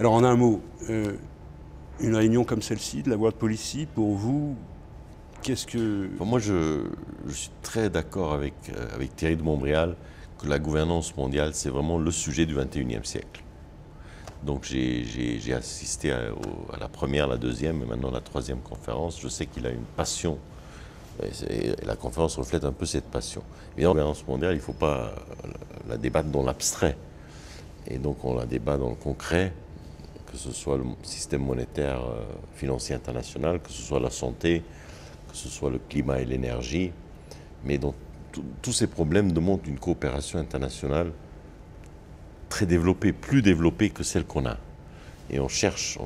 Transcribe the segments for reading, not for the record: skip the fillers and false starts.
Alors en un mot, une réunion comme celle-ci, de la World Policy, pour vous, qu'est-ce que... Enfin, moi, je suis très d'accord avec Thierry de Montbrial que la gouvernance mondiale, c'est vraiment le sujet du 21e siècle. Donc j'ai assisté à la première, la deuxième et maintenant la troisième conférence. Je sais qu'il a une passion et la conférence reflète un peu cette passion. Évidemment, la gouvernance mondiale, il ne faut pas la débattre dans l'abstrait. Et donc on la débat dans le concret, que ce soit le système monétaire financier international, que ce soit la santé, que ce soit le climat et l'énergie. Mais donc tous ces problèmes demandent une coopération internationale très développée, plus développée que celle qu'on a. Et on cherche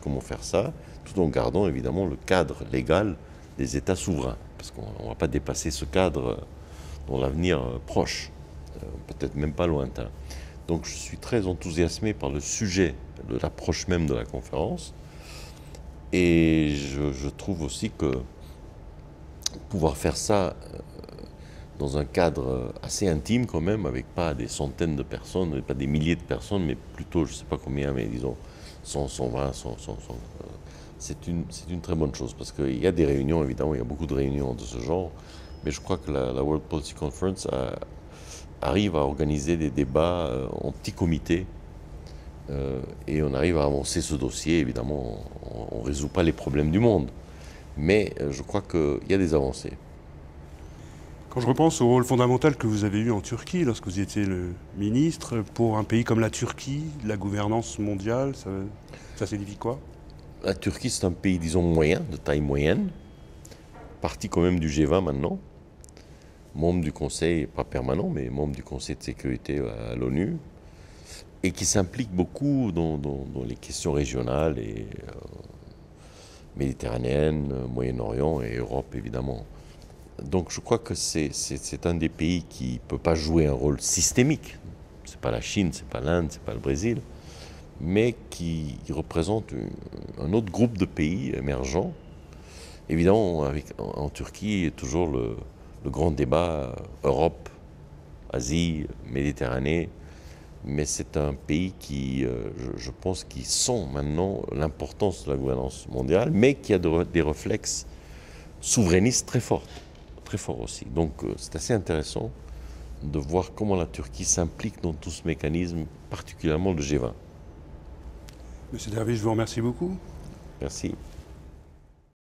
comment faire ça, tout en gardant évidemment le cadre légal des États souverains. Parce qu'on ne va pas dépasser ce cadre dans l'avenir proche, peut-être même pas lointain. Donc je suis très enthousiasmé par le sujet de l'approche même de la conférence. Et je trouve aussi que pouvoir faire ça dans un cadre assez intime quand même, avec pas des centaines de personnes, pas des milliers de personnes, mais plutôt, je ne sais pas combien, mais disons 100, 120, 100, c'est une très bonne chose, parce qu'il y a des réunions, évidemment, il y a beaucoup de réunions de ce genre, mais je crois que la World Policy Conference arrive à organiser des débats en petits comités, et on arrive à avancer ce dossier. Évidemment, on ne résout pas les problèmes du monde, mais je crois qu'il y a des avancées. Quand je repense au rôle fondamental que vous avez eu en Turquie, lorsque vous étiez le ministre, pour un pays comme la Turquie, la gouvernance mondiale, ça signifie quoi? La Turquie, c'est un pays, disons, moyen, de taille moyenne, partie quand même du G20 maintenant, membre du Conseil, pas permanent, mais membre du Conseil de sécurité à l'ONU, et qui s'implique beaucoup dans les questions régionales et méditerranéennes, Moyen-Orient et Europe, évidemment. Donc je crois que c'est un des pays qui ne peut pas jouer un rôle systémique. Ce n'est pas la Chine, ce n'est pas l'Inde, ce n'est pas le Brésil, mais qui représente un autre groupe de pays émergents. Évidemment, en Turquie, il y a toujours le grand débat Europe, Asie, Méditerranée, mais c'est un pays qui, je pense, qui sent maintenant l'importance de la gouvernance mondiale, mais qui a des réflexes souverainistes très forts aussi. Donc c'est assez intéressant de voir comment la Turquie s'implique dans tout ce mécanisme, particulièrement le G20. Monsieur Dervish, je vous remercie beaucoup. Merci.